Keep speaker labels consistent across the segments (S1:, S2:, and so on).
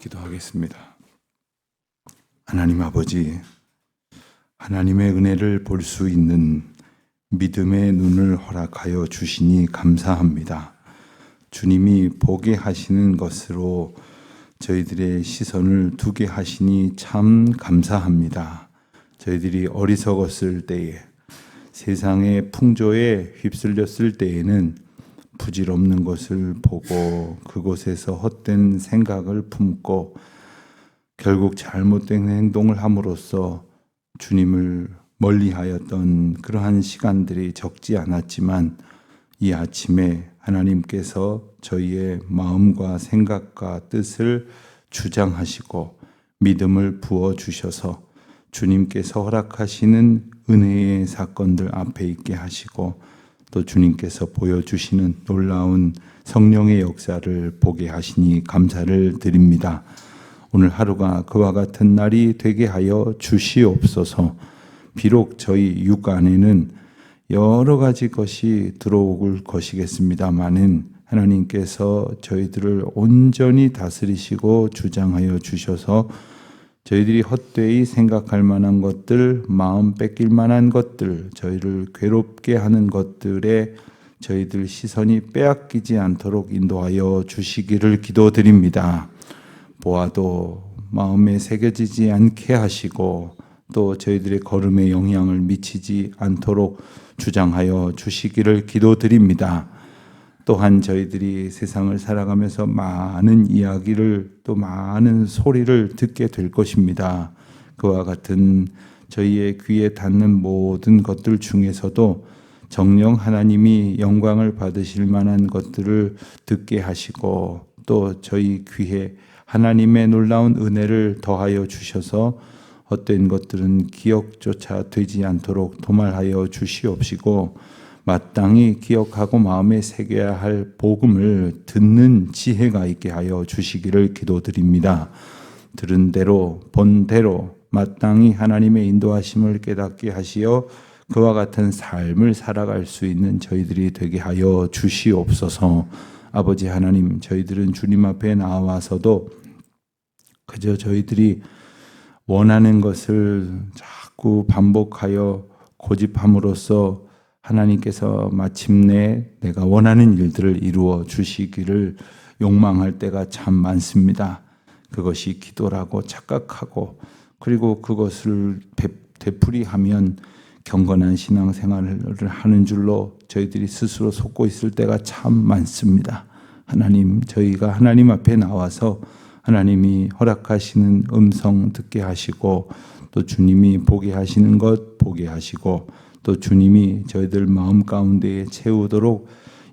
S1: 기도하겠습니다. 하나님 아버지, 하나님의 은혜를 볼 수 있는 믿음의 눈을 허락하여 주시니 감사합니다. 주님이 보게 하시는 것으로 저희들의 시선을 두게 하시니 참 감사합니다. 저희들이 어리석었을 때에, 세상의 풍조에 휩쓸렸을 때에는 부질없는 것을 보고 그곳에서 헛된 생각을 품고 결국 잘못된 행동을 함으로써 주님을 멀리하였던 그러한 시간들이 적지 않았지만, 이 아침에 하나님께서 저희의 마음과 생각과 뜻을 주장하시고 믿음을 부어주셔서 주님께서 허락하시는 은혜의 사건들 앞에 있게 하시고, 또 주님께서 보여주시는 놀라운 성령의 역사를 보게 하시니 감사를 드립니다. 오늘 하루가 그와 같은 날이 되게 하여 주시옵소서. 비록 저희 육 안에는 여러 가지 것이 들어올 것이겠습니다마는 하나님께서 저희들을 온전히 다스리시고 주장하여 주셔서 저희들이 헛되이 생각할 만한 것들, 마음 뺏길 만한 것들, 저희를 괴롭게 하는 것들에 저희들 시선이 빼앗기지 않도록 인도하여 주시기를 기도드립니다. 보아도 마음에 새겨지지 않게 하시고 또 저희들의 걸음에 영향을 미치지 않도록 주장하여 주시기를 기도드립니다. 또한 저희들이 세상을 살아가면서 많은 이야기를, 또 많은 소리를 듣게 될 것입니다. 그와 같은 저희의 귀에 닿는 모든 것들 중에서도 정녕 하나님이 영광을 받으실 만한 것들을 듣게 하시고, 또 저희 귀에 하나님의 놀라운 은혜를 더하여 주셔서 헛된 것들은 기억조차 되지 않도록 도말하여 주시옵시고, 마땅히 기억하고 마음에 새겨야 할 복음을 듣는 지혜가 있게 하여 주시기를 기도드립니다. 들은 대로 본 대로 마땅히 하나님의 인도하심을 깨닫게 하시어 그와 같은 삶을 살아갈 수 있는 저희들이 되게 하여 주시옵소서. 아버지 하나님, 저희들은 주님 앞에 나와서도 그저 저희들이 원하는 것을 자꾸 반복하여 고집함으로써 하나님께서 마침내 내가 원하는 일들을 이루어 주시기를 욕망할 때가 참 많습니다. 그것이 기도라고 착각하고, 그리고 그것을 되풀이하면 경건한 신앙생활을 하는 줄로 저희들이 스스로 속고 있을 때가 참 많습니다. 하나님, 저희가 하나님 앞에 나와서 하나님이 허락하시는 음성 듣게 하시고, 또 주님이 보게 하시는 것 보게 하시고, 또 주님이 저희들 마음 가운데에 채우도록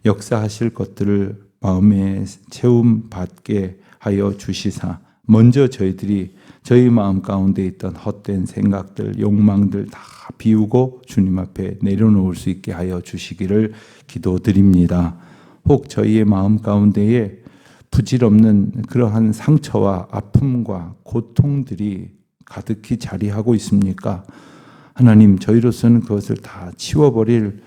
S1: 역사하실 것들을 마음에 채움 받게 하여 주시사, 먼저 저희들이 저희 마음 가운데 있던 헛된 생각들, 욕망들 다 비우고 주님 앞에 내려놓을 수 있게 하여 주시기를 기도드립니다. 혹 저희의 마음 가운데에 부질없는 그러한 상처와 아픔과 고통들이 가득히 자리하고 있습니까? 하나님, 저희로서는 그것을 다 치워버릴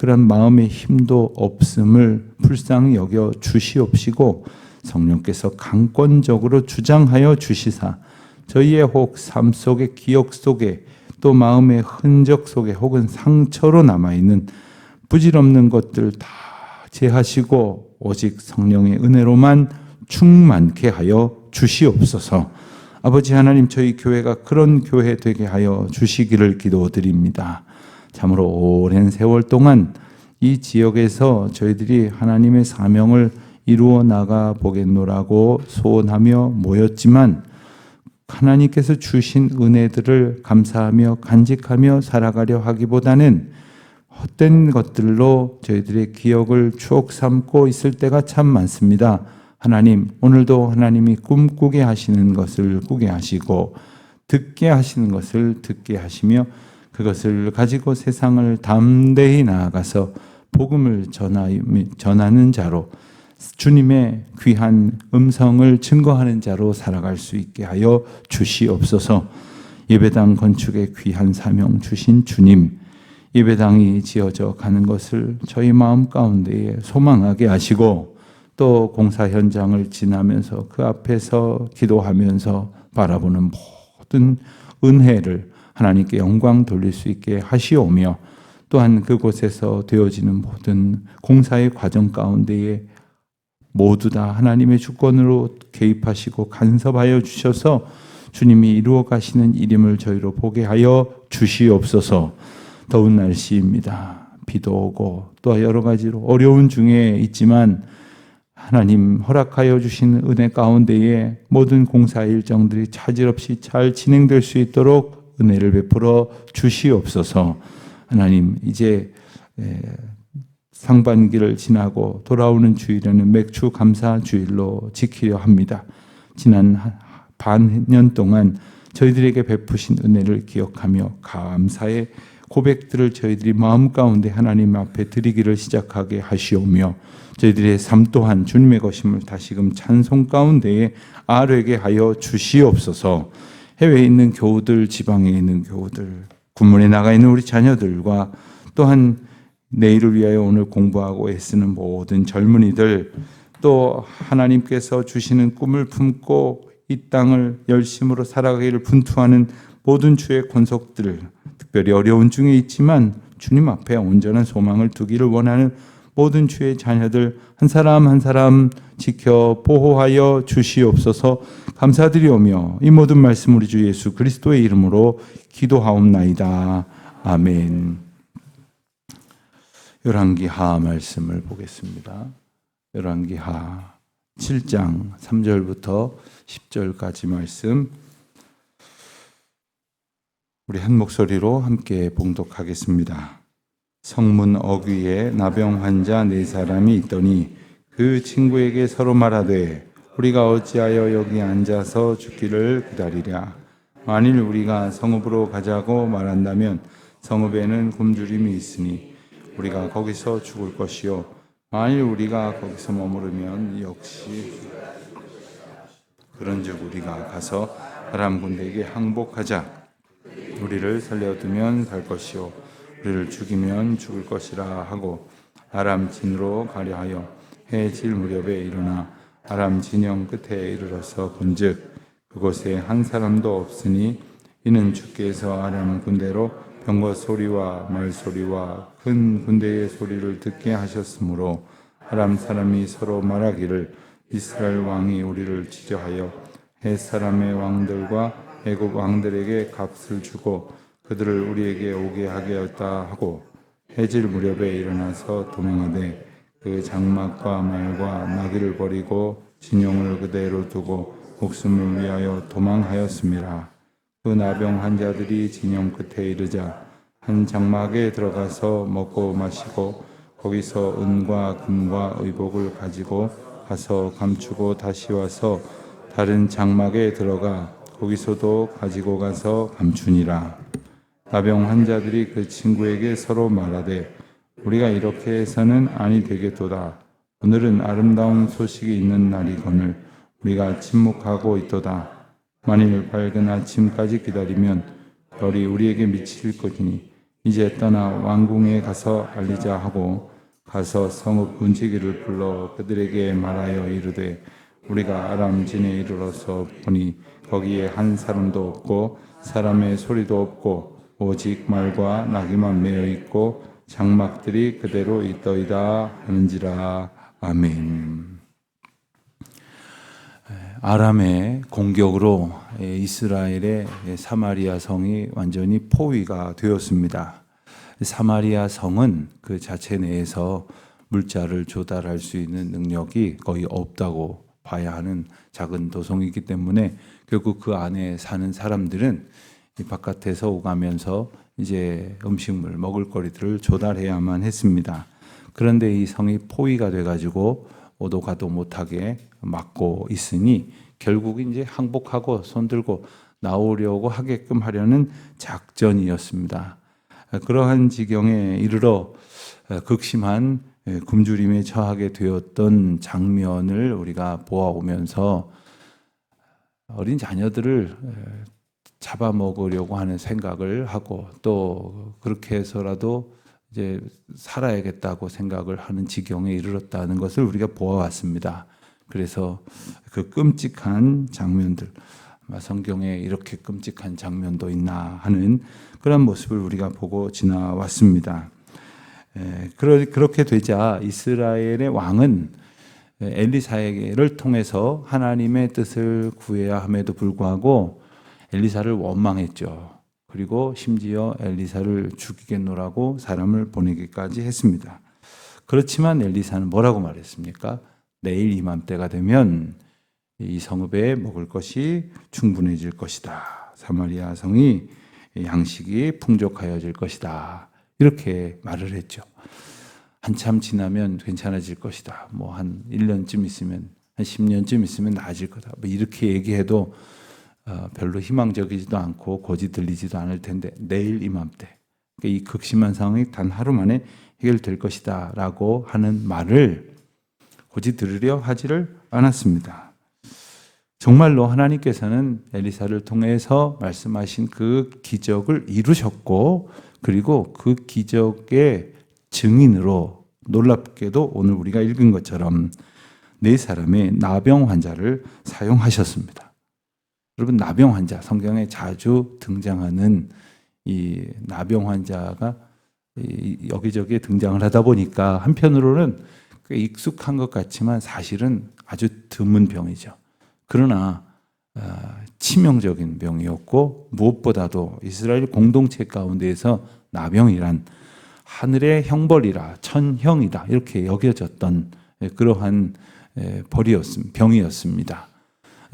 S1: 그런 마음의 힘도 없음을 불쌍히 여겨 주시옵시고, 성령께서 강권적으로 주장하여 주시사 저희의 혹 삶 속에, 기억 속에, 또 마음의 흔적 속에 혹은 상처로 남아있는 부질없는 것들 다 제하시고 오직 성령의 은혜로만 충만케 하여 주시옵소서. 아버지 하나님, 저희 교회가 그런 교회 되게 하여 주시기를 기도드립니다. 참으로 오랜 세월 동안 이 지역에서 저희들이 하나님의 사명을 이루어 나가 보겠노라고 소원하며 모였지만, 하나님께서 주신 은혜들을 감사하며 간직하며 살아가려 하기보다는 헛된 것들로 저희들의 기억을 추억 삼고 있을 때가 참 많습니다. 하나님, 오늘도 하나님이 꿈꾸게 하시는 것을 꾸게 하시고 듣게 하시는 것을 듣게 하시며 그것을 가지고 세상을 담대히 나아가서 복음을 전하는 자로, 주님의 귀한 음성을 증거하는 자로 살아갈 수 있게 하여 주시옵소서. 예배당 건축의 귀한 사명 주신 주님, 예배당이 지어져 가는 것을 저희 마음 가운데에 소망하게 하시고, 또 공사 현장을 지나면서 그 앞에서 기도하면서 바라보는 모든 은혜를 하나님께 영광 돌릴 수 있게 하시오며, 또한 그곳에서 되어지는 모든 공사의 과정 가운데에 모두 다 하나님의 주권으로 개입하시고 간섭하여 주셔서 주님이 이루어 가시는 일임을 저희로 보게 하여 주시옵소서. 더운 날씨입니다. 비도 오고 또 여러 가지로 어려운 중에 있지만 하나님 허락하여 주신 은혜 가운데에 모든 공사 일정들이 차질 없이 잘 진행될 수 있도록 은혜를 베풀어 주시옵소서. 하나님, 이제 상반기를 지나고 돌아오는 주일에는 맥주 감사 주일로 지키려 합니다. 지난 반년 동안 저희들에게 베푸신 은혜를 기억하며 감사의 고백들을 저희들이 마음 가운데 하나님 앞에 드리기를 시작하게 하시오며, 저희들의 삶 또한 주님의 것임을 다시금 찬송 가운데에 아뢰게 하여 주시옵소서. 해외에 있는 교우들, 지방에 있는 교우들, 군문에 나가 있는 우리 자녀들과 또한 내일을 위하여 오늘 공부하고 애쓰는 모든 젊은이들, 또 하나님께서 주시는 꿈을 품고 이 땅을 열심으로 살아가기를 분투하는 모든 주의 권속들, 특별히 어려운 중에 있지만 주님 앞에 온전한 소망을 두기를 원하는 모든 주의 자녀들 한 사람 한 사람 지켜 보호하여 주시옵소서. 감사드리오며 이 모든 말씀 우리 주 예수 그리스도의 이름으로 기도하옵나이다. 아멘. 열왕기하 말씀을 보겠습니다. 열왕기하 7장 3절부터 10절까지 말씀, 우리 한 목소리로 함께 봉독하겠습니다. 성문 어귀에 나병 환자 4사람이 있더니 그 친구에게 서로 말하되 우리가 어찌하여 여기 앉아서 죽기를 기다리랴. 만일 우리가 성읍으로 가자고 말한다면 성읍에는 굶주림이 있으니 우리가 거기서 죽을 것이요, 만일 우리가 거기서 머무르면 역시 그런즉 우리가 가서 아람 군대에게 항복하자. 우리를 살려두면 살 것이요 우리를 죽이면 죽을 것이라 하고 아람 진으로 가려 하여 해질 무렵에 일어나 아람 진영 끝에 이르러서 본즉 그곳에 한 사람도 없으니 이는 주께서 아람 군대로 병거 소리와 말소리와 큰 군대의 소리를 듣게 하셨으므로 아람 사람이 서로 말하기를 이스라엘 왕이 우리를 치저하여 헷 사람의 왕들과 애굽 왕들에게 값을 주고 그들을 우리에게 오게 하게 하였다 하고 해질 무렵에 일어나서 도망하되 그 장막과 말과 나귀를 버리고 진영을 그대로 두고 목숨을 위하여 도망하였습니다. 그 나병 환자들이 진영 끝에 이르자 한 장막에 들어가서 먹고 마시고 거기서 은과 금과 의복을 가지고 가서 감추고 다시 와서 다른 장막에 들어가 거기서도 가지고 가서 감추니라. 나병 환자들이 그 친구에게 서로 말하되 우리가 이렇게 해서는 아니 되겠도다. 오늘은 아름다운 소식이 있는 날이거늘 우리가 침묵하고 있도다. 만일 밝은 아침까지 기다리면 별이 우리에게 미칠 것이니 이제 떠나 왕궁에 가서 알리자 하고 가서 성읍 문지기를 불러 그들에게 말하여 이르되 우리가 아람 진에 이르러서 보니 거기에 한 사람도 없고 사람의 소리도 없고 오직 말과 나귀만 매어 있고 장막들이 그대로 있더이다 하는지라. 아멘. 아람의 공격으로 이스라엘의 사마리아 성이 완전히 포위가 되었습니다. 사마리아 성은 그 자체 내에서 물자를 조달할 수 있는 능력이 거의 없다고 봐야 하는 작은 도성이기 때문에 결국 그 안에 사는 사람들은 이 바깥에서 오가면서 이제 음식물, 먹을거리들을 조달해야만 했습니다. 그런데 이 성이 포위가 돼가지고 오도 가도 못하게 막고 있으니 결국 이제 항복하고 손들고 나오려고 하게끔 하려는 작전이었습니다. 그러한 지경에 이르러 극심한 굶주림에 처하게 되었던 장면을 우리가 보아오면서 어린 자녀들을 잡아먹으려고 하는 생각을 하고 또 그렇게 해서라도 이제 살아야겠다고 생각을 하는 지경에 이르렀다는 것을 우리가 보아왔습니다. 그래서 그 끔찍한 장면들, 성경에 이렇게 끔찍한 장면도 있나 하는 그런 모습을 우리가 보고 지나왔습니다. 그렇게 되자 이스라엘의 왕은 엘리사를 통해서 하나님의 뜻을 구해야 함에도 불구하고 엘리사를 원망했죠. 그리고 심지어 엘리사를 죽이겠노라고 사람을 보내기까지 했습니다. 그렇지만 엘리사는 뭐라고 말했습니까? 내일 이맘때가 되면 이 성읍에 먹을 것이 충분해질 것이다. 사마리아 성이 양식이 풍족하여질 것이다. 이렇게 말을 했죠. 한참 지나면 괜찮아질 것이다. 뭐 한 1년쯤 있으면, 한 10년쯤 있으면 나아질 거다. 뭐 이렇게 얘기해도 별로 희망적이지도 않고 고지 들리지도 않을 텐데 내일 이맘때 그러니까 이 극심한 상황이 단 하루 만에 해결될 것이다 라고 하는 말을 고지 들으려 하지를 않았습니다. 정말로 하나님께서는 엘리사를 통해서 말씀하신 그 기적을 이루셨고 그리고 그 기적의 증인으로 놀랍게도 오늘 우리가 읽은 것처럼 4사람의 나병 환자를 사용하셨습니다. 여러분, 나병 환자, 성경에 자주 등장하는 이 나병 환자가 여기저기 등장을 하다 보니까 한편으로는 꽤 익숙한 것 같지만 사실은 아주 드문 병이죠. 그러나 치명적인 병이었고 무엇보다도 이스라엘 공동체 가운데에서 나병이란 하늘의 형벌이라 천형이다 이렇게 여겨졌던 그러한 병이었습니다.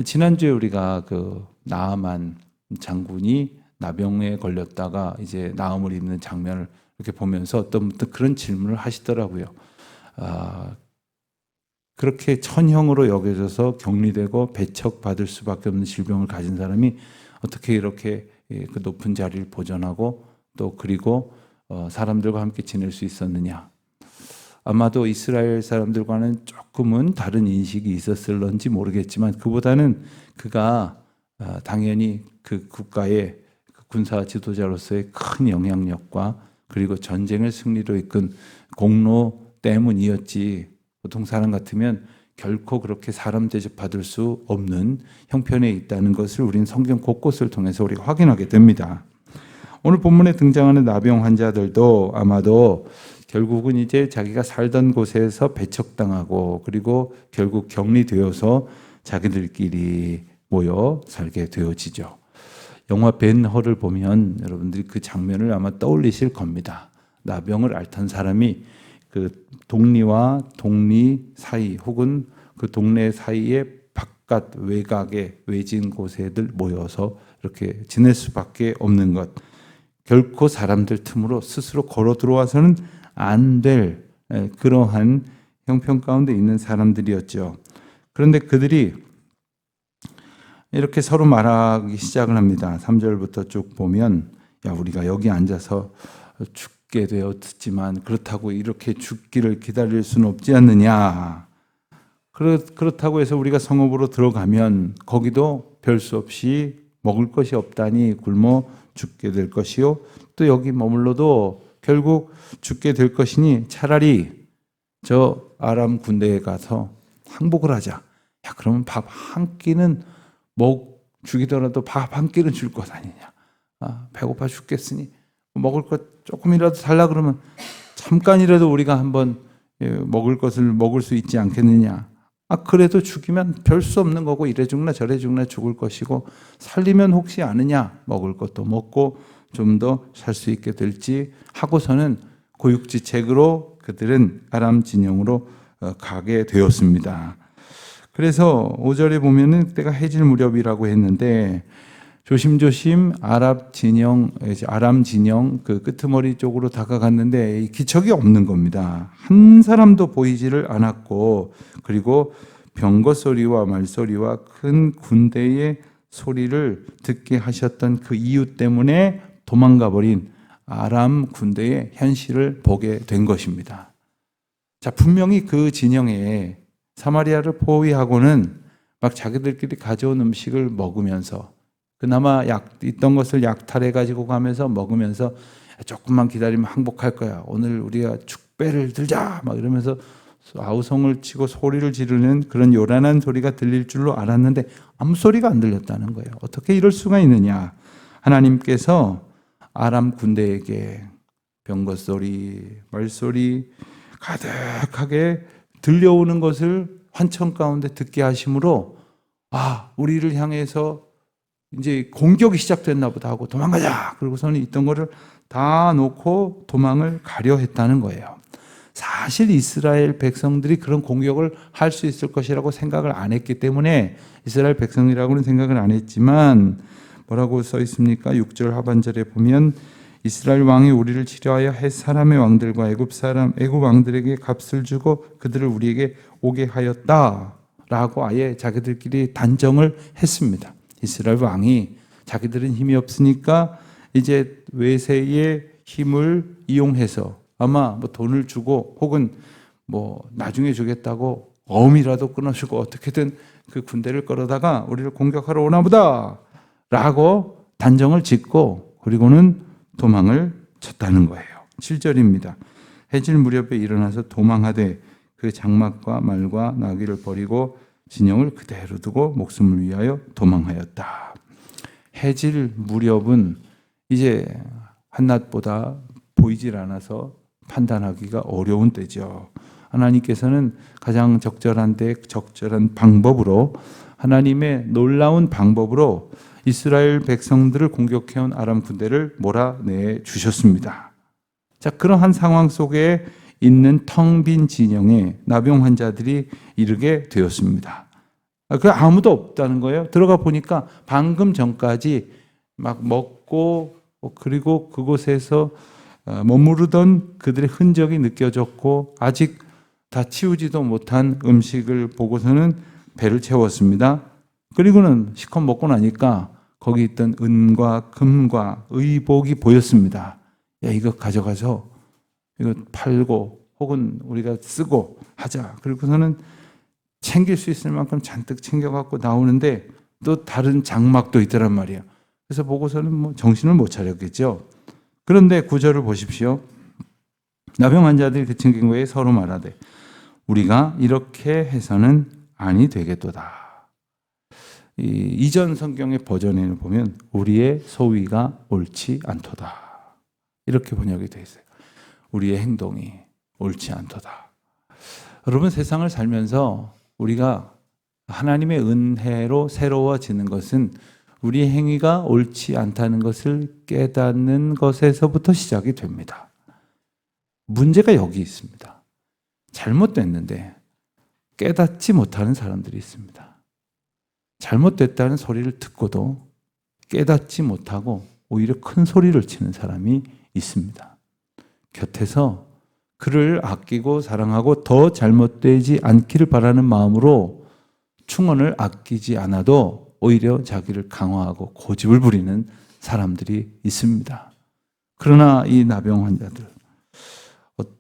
S1: 지난주에 우리가 그 나아만 장군이 나병에 걸렸다가 이제 나음을 입는 장면을 이렇게 보면서 어떤 그런 질문을 하시더라고요. 그렇게 천형으로 여겨져서 격리되고 배척받을 수밖에 없는 질병을 가진 사람이 어떻게 이렇게 그 높은 자리를 보존하고 또 그리고 사람들과 함께 지낼 수 있었느냐. 아마도 이스라엘 사람들과는 조금은 다른 인식이 있었을런지 모르겠지만 그보다는 그가 당연히 그 국가의 군사 지도자로서의 큰 영향력과 그리고 전쟁을 승리로 이끈 공로 때문이었지 보통 사람 같으면 결코 그렇게 사람 대접받을 수 없는 형편에 있다는 것을 우리는 성경 곳곳을 통해서 우리가 확인하게 됩니다. 오늘 본문에 등장하는 나병 환자들도 아마도 결국은 이제 자기가 살던 곳에서 배척당하고 그리고 결국 격리되어서 자기들끼리 모여 살게 되어지죠. 영화 벤 헐을 보면 여러분들이 그 장면을 아마 떠올리실 겁니다. 나병을 앓던 사람이 그 동리와 동리 사이 혹은 그 동네 사이의 바깥 외곽의 외진 곳에들 모여서 이렇게 지낼 수밖에 없는 것. 결코 사람들 틈으로 스스로 걸어 들어와서는 안 될 그러한 형편 가운데 있는 사람들이었죠. 그런데 그들이 이렇게 서로 말하기 시작을 합니다. 3절부터 쭉 보면 야 우리가 여기 앉아서 죽게 되었지만 그렇다고 이렇게 죽기를 기다릴 수는 없지 않느냐. 그렇다고 해서 우리가 성읍으로 들어가면 거기도 별 수 없이 먹을 것이 없다니 굶어 죽게 될 것이요. 또 여기 머물러도 결국 죽게 될 것이니 차라리 저 아람 군대에 가서 항복을 하자. 야 그러면 밥 한 끼는 죽이더라도 밥 한 끼는 줄 것 아니냐. 배고파 죽겠으니 먹을 것 조금이라도 달라 그러면 잠깐이라도 우리가 한번 먹을 것을 먹을 수 있지 않겠느냐. 그래도 죽이면 별 수 없는 거고 이래 죽나 저래 죽나 죽을 것이고 살리면 혹시 아느냐 먹을 것도 먹고 좀 더 살 수 있게 될지 하고서는 고육지책으로 그들은 아람 진영으로 가게 되었습니다. 그래서 5절에 보면은 그때가 해질 무렵이라고 했는데 조심조심 아람 진영 그 끄트머리 쪽으로 다가갔는데 기척이 없는 겁니다. 한 사람도 보이지를 않았고 그리고 병거 소리와 말소리와 큰 군대의 소리를 듣게 하셨던 그 이유 때문에 도망가 버린 아람 군대의 현실을 보게 된 것입니다. 자, 분명히 그 진영에 사마리아를 포위하고는 막 자기들끼리 가져온 음식을 먹으면서 그나마 있던 것을 약탈해 가지고 가면서 먹으면서 조금만 기다리면 항복할 거야. 오늘 우리가 축배를 들자. 막 이러면서 아우성을 치고 소리를 지르는 그런 요란한 소리가 들릴 줄로 알았는데 아무 소리가 안 들렸다는 거예요. 어떻게 이럴 수가 있느냐. 하나님께서 아람 군대에게 병거소리, 말소리 가득하게 들려오는 것을 환청 가운데 듣게 하심으로 우리를 향해서 이제 공격이 시작됐나 보다 하고 도망가자. 그러고서는 있던 거를 다 놓고 도망을 가려 했다는 거예요. 사실 이스라엘 백성들이 그런 공격을 할 수 있을 것이라고 생각을 안 했기 때문에 이스라엘 백성이라고는 생각을 안 했지만 뭐라고 써 있습니까? 6절 하반절에 보면 이스라엘 왕이 우리를 치료하여 헷 사람의 왕들과 애굽 왕들에게 값을 주고 그들을 우리에게 오게 하였다라고 아예 자기들끼리 단정을 했습니다. 이스라엘 왕이 자기들은 힘이 없으니까 이제 외세의 힘을 이용해서 아마 뭐 돈을 주고 혹은 뭐 나중에 주겠다고 어음이라도 끊어주고 어떻게든 그 군대를 끌어다가 우리를 공격하러 오나 보다 라고 단정을 짓고 그리고는 도망을 쳤다는 거예요. 7절입니다. 해질 무렵에 일어나서 도망하되 그 장막과 말과 나귀를 버리고 진영을 그대로 두고 목숨을 위하여 도망하였다. 해질 무렵은 이제 한낮보다 보이질 않아서 판단하기가 어려운 때죠. 하나님께서는 가장 적절한 때 적절한 방법으로 하나님의 놀라운 방법으로 이스라엘 백성들을 공격해온 아람 군대를 몰아내 주셨습니다. 자, 그러한 상황 속에 있는 텅 빈 진영에 나병 환자들이 이르게 되었습니다. 그 아무도 없다는 거예요. 들어가 보니까 방금 전까지 막 먹고 그리고 그곳에서 머무르던 그들의 흔적이 느껴졌고 아직 다 치우지도 못한 음식을 보고서는 배를 채웠습니다. 그리고는 실컷 먹고 나니까 거기 있던 은과 금과 의복이 보였습니다. 야, 이거 가져가서 이거 팔고 혹은 우리가 쓰고 하자. 그리고서는 챙길 수 있을 만큼 잔뜩 챙겨갖고 나오는데 또 다른 장막도 있더란 말이에요. 그래서 보고서는 뭐 정신을 못 차렸겠죠. 그런데 구절을 보십시오. 나병 환자들이 그 챙긴 거에 서로 말하되 우리가 이렇게 해서는 아니 되겠도다. 이전 성경의 버전에는 보면 우리의 소위가 옳지 않도다. 이렇게 번역이 되어 있어요. 우리의 행동이 옳지 않도다. 여러분 세상을 살면서 우리가 하나님의 은혜로 새로워지는 것은 우리의 행위가 옳지 않다는 것을 깨닫는 것에서부터 시작이 됩니다. 문제가 여기 있습니다. 잘못됐는데 깨닫지 못하는 사람들이 있습니다. 잘못됐다는 소리를 듣고도 깨닫지 못하고 오히려 큰 소리를 치는 사람이 있습니다. 곁에서 그를 아끼고 사랑하고 더 잘못되지 않기를 바라는 마음으로 충언을 아끼지 않아도 오히려 자기를 강화하고 고집을 부리는 사람들이 있습니다. 그러나 이 나병 환자들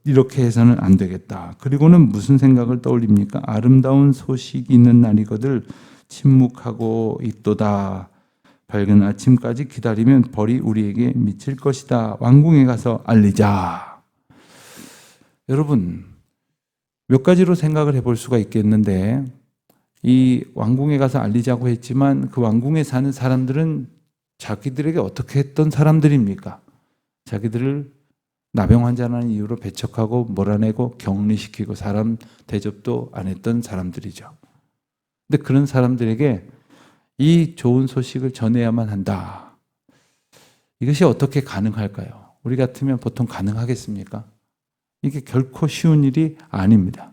S1: 이렇게 해서는 안 되겠다. 그리고는 무슨 생각을 떠올립니까? 아름다운 소식이 있는 날이거늘 침묵하고 있도다. 밝은 아침까지 기다리면 벌이 우리에게 미칠 것이다. 왕궁에 가서 알리자. 여러분 몇 가지로 생각을 해볼 수가 있겠는데 이 왕궁에 가서 알리자고 했지만 그 왕궁에 사는 사람들은 자기들에게 어떻게 했던 사람들입니까? 자기들을 나병 환자라는 이유로 배척하고 몰아내고 격리시키고 사람 대접도 안 했던 사람들이죠. 근데 그런 사람들에게 이 좋은 소식을 전해야만 한다. 이것이 어떻게 가능할까요? 우리 같으면 보통 가능하겠습니까? 이게 결코 쉬운 일이 아닙니다.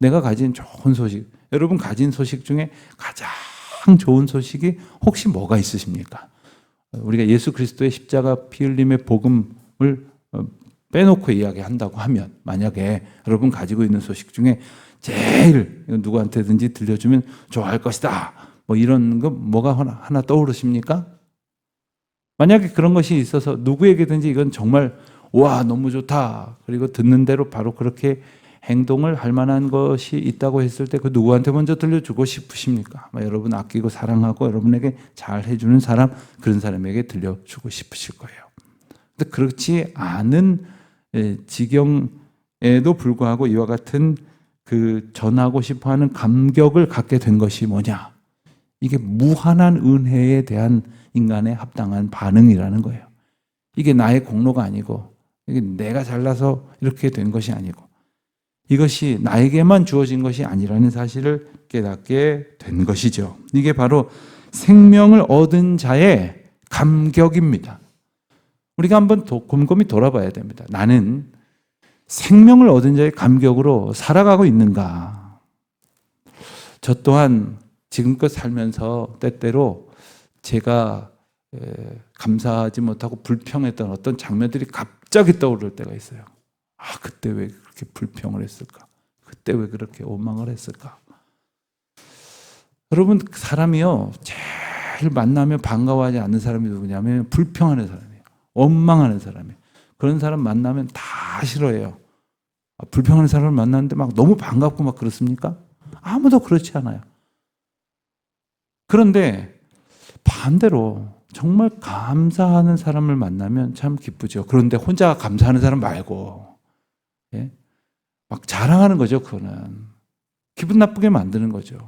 S1: 내가 가진 좋은 소식, 여러분 가진 소식 중에 가장 좋은 소식이 혹시 뭐가 있으십니까? 우리가 예수 그리스도의 십자가 피 흘림의 복음을 빼놓고 이야기한다고 하면 만약에 여러분 가지고 있는 소식 중에 제일 누구한테든지 들려주면 좋아할 것이다. 뭐 이런 거 뭐가 하나 떠오르십니까? 만약에 그런 것이 있어서 누구에게든지 이건 정말 와 너무 좋다. 그리고 듣는 대로 바로 그렇게 행동을 할 만한 것이 있다고 했을 때 그 누구한테 먼저 들려주고 싶으십니까? 여러분 아끼고 사랑하고 여러분에게 잘 해주는 사람 그런 사람에게 들려주고 싶으실 거예요. 근데 그렇지 않은 지경에도 불구하고 이와 같은 그 전하고 싶어하는 감격을 갖게 된 것이 뭐냐? 이게 무한한 은혜에 대한 인간의 합당한 반응이라는 거예요. 이게 나의 공로가 아니고, 이게 내가 잘나서 이렇게 된 것이 아니고, 이것이 나에게만 주어진 것이 아니라는 사실을 깨닫게 된 것이죠. 이게 바로 생명을 얻은 자의 감격입니다. 우리가 한번 곰곰이 돌아봐야 됩니다. 나는 생명을 얻은 자의 감격으로 살아가고 있는가? 저 또한 지금껏 살면서 때때로 제가 감사하지 못하고 불평했던 어떤 장면들이 갑자기 떠오를 때가 있어요. 아, 그때 왜 그렇게 불평을 했을까? 그때 왜 그렇게 원망을 했을까? 여러분, 사람이요, 제일 만나면 반가워하지 않는 사람이 누구냐면 불평하는 사람이에요. 원망하는 사람이에요. 그런 사람 만나면 다 싫어해요. 불평하는 사람을 만났는데 막 너무 반갑고 막 그렇습니까? 아무도 그렇지 않아요. 그런데 반대로 정말 감사하는 사람을 만나면 참 기쁘죠. 그런데 혼자 감사하는 사람 말고, 예? 막 자랑하는 거죠. 그거는 기분 나쁘게 만드는 거죠.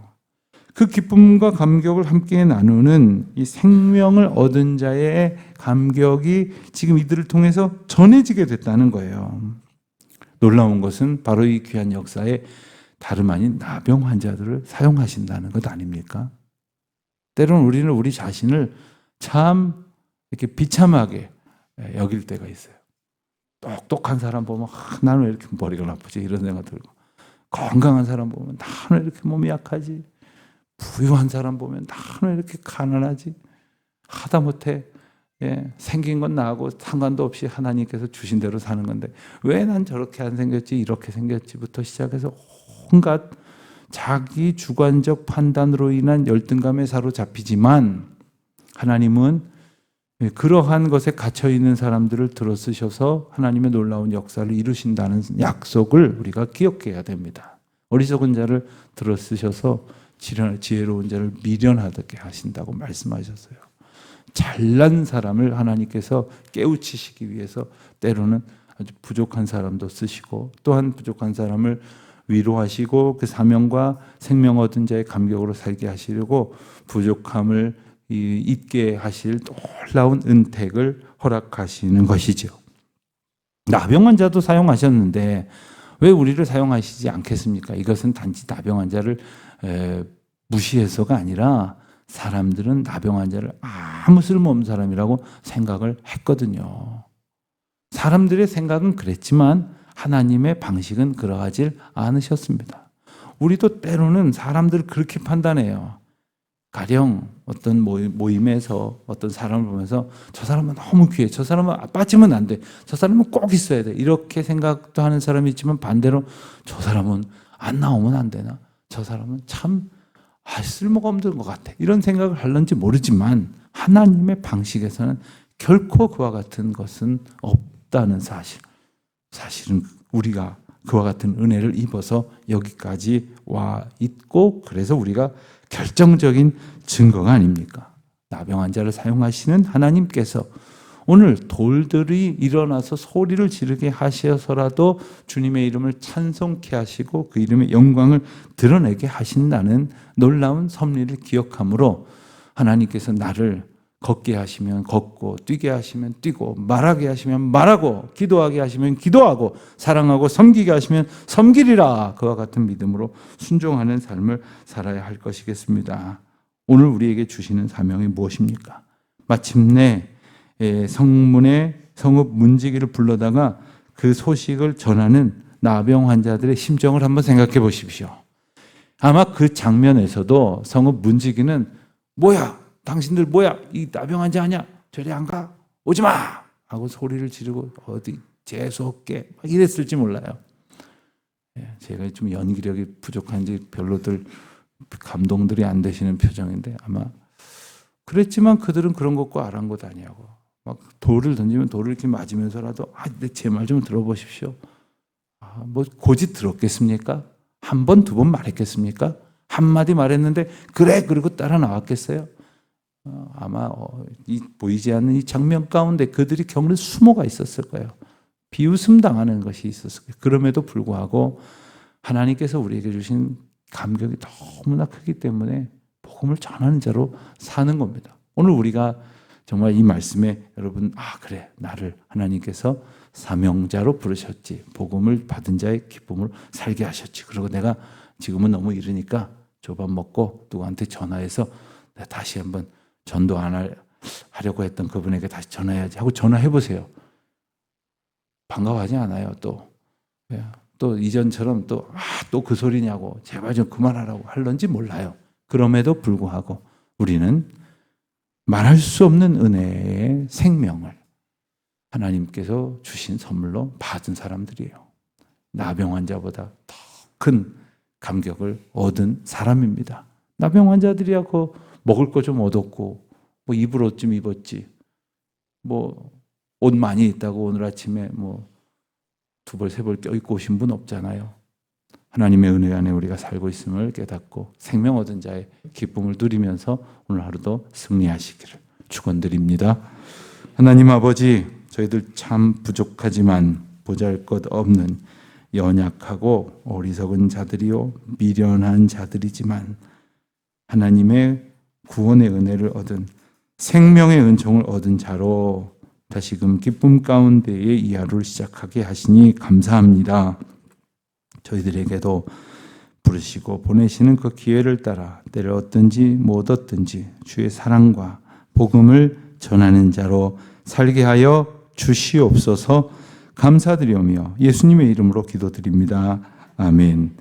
S1: 그 기쁨과 감격을 함께 나누는 이 생명을 얻은 자의 감격이 지금 이들을 통해서 전해지게 됐다는 거예요. 놀라운 것은 바로 이 귀한 역사에 다름 아닌 나병 환자들을 사용하신다는 것 아닙니까? 때로는 우리는 우리 자신을 참 이렇게 비참하게 여길 때가 있어요. 똑똑한 사람 보면 나는 왜 이렇게 머리가 나쁘지? 이런 생각 들고, 건강한 사람 보면 나는 왜 이렇게 몸이 약하지? 부유한 사람 보면 나는 왜 이렇게 가난하지? 하다못해 생긴 건 나하고 상관도 없이 하나님께서 주신 대로 사는 건데 왜 난 저렇게 안 생겼지? 이렇게 생겼지부터 시작해서 온갖 자기 주관적 판단으로 인한 열등감에 사로잡히지만, 하나님은 그러한 것에 갇혀있는 사람들을 들어쓰셔서 하나님의 놀라운 역사를 이루신다는 약속을 우리가 기억해야 됩니다. 어리석은 자를 들어쓰셔서 지혜로운 자를 미련하게 하신다고 말씀하셨어요. 잘난 사람을 하나님께서 깨우치시기 위해서 때로는 아주 부족한 사람도 쓰시고, 또한 부족한 사람을 위로하시고 그 사명과 생명 얻은 자의 감격으로 살게 하시려고 부족함을 잊게 하실 놀라운 은택을 허락하시는 것이죠. 나병 환자도 사용하셨는데 왜 우리를 사용하시지 않겠습니까? 이것은 단지 나병 환자를 무시해서가 아니라 사람들은 나병 환자를 아무 쓸모없는 사람이라고 생각을 했거든요. 사람들의 생각은 그랬지만 하나님의 방식은 그러하질 않으셨습니다. 우리도 때로는 사람들을 그렇게 판단해요. 가령 어떤 모임에서 어떤 사람을 보면서 저 사람은 너무 귀해, 저 사람은 빠지면 안 돼, 저 사람은 꼭 있어야 돼, 이렇게 생각도 하는 사람이 있지만 반대로 저 사람은 안 나오면 안 되나, 저 사람은 참 쓸모가 없는 것 같아, 이런 생각을 할런지 모르지만 하나님의 방식에서는 결코 그와 같은 것은 없다는 사실은 우리가 그와 같은 은혜를 입어서 여기까지 와 있고, 그래서 우리가 결정적인 증거가 아닙니까? 나병 환자를 사용하시는 하나님께서 오늘 돌들이 일어나서 소리를 지르게 하셔서라도 주님의 이름을 찬송케 하시고 그 이름의 영광을 드러내게 하신다는 놀라운 섭리를 기억함으로, 하나님께서 나를 걷게 하시면 걷고, 뛰게 하시면 뛰고, 말하게 하시면 말하고, 기도하게 하시면 기도하고, 사랑하고 섬기게 하시면 섬기리라, 그와 같은 믿음으로 순종하는 삶을 살아야 할 것이겠습니다. 오늘 우리에게 주시는 사명이 무엇입니까? 마침내 성문의 성읍 문지기를 불러다가 그 소식을 전하는 나병 환자들의 심정을 한번 생각해 보십시오. 아마 그 장면에서도 성읍 문지기는 뭐야? 당신들 뭐야? 이 나병 환자 아니야? 저리 안 가? 오지 마! 하고 소리를 지르고 어디 재수없게 막 이랬을지 몰라요. 제가 좀 연기력이 부족한지 별로들 감동들이 안 되시는 표정인데 아마 그랬지만 그들은 그런 것과 아랑곳 아니하고 막 돌을 던지면 돌을 이렇게 맞으면서라도 제 말 좀 들어보십시오. 뭐 고집 들었겠습니까? 한 번, 두 번 말했겠습니까? 한마디 말했는데 그래 그리고 따라 나왔겠어요? 아마 이 보이지 않는 이 장면 가운데 그들이 겪는 수모가 있었을 거예요. 비웃음 당하는 것이 있었을 거예요. 그럼에도 불구하고 하나님께서 우리에게 주신 감격이 너무나 크기 때문에 복음을 전하는 자로 사는 겁니다. 오늘 우리가 정말 이 말씀에 여러분, 그래, 나를 하나님께서 사명자로 부르셨지, 복음을 받은 자의 기쁨으로 살게 하셨지. 그리고 내가 지금은 너무 이르니까 조밥 먹고 누구한테 전화해서 내가 다시 한번 전도 안 하려고 했던 그분에게 다시 전화해야지 하고 전화해 보세요. 반가워하지 않아요. 또 이전처럼 또 그 소리냐고 제발 좀 그만하라고 할런지 몰라요. 그럼에도 불구하고 우리는 말할 수 없는 은혜의 생명을 하나님께서 주신 선물로 받은 사람들이에요. 나병 환자보다 더 큰 감격을 얻은 사람입니다. 나병 환자들이야 먹을 거 좀 얻었고 입을 옷 좀 입었지, 옷 많이 있다고 오늘 아침에 2벌 3벌 껴입고 오신 분 없잖아요. 하나님의 은혜 안에 우리가 살고 있음을 깨닫고 생명 얻은 자의 기쁨을 누리면서 오늘 하루도 승리하시기를 축원드립니다. 하나님 아버지, 저희들 참 부족하지만 보잘것없는 연약하고 어리석은 자들이요 미련한 자들이지만 하나님의 구원의 은혜를 얻은 생명의 은총을 얻은 자로 다시금 기쁨 가운데에 이 하루를 시작하게 하시니 감사합니다. 저희들에게도 부르시고 보내시는 그 기회를 따라 때를 얻든지 못 얻든지 주의 사랑과 복음을 전하는 자로 살게 하여 주시옵소서. 감사드리오며 예수님의 이름으로 기도드립니다. 아멘.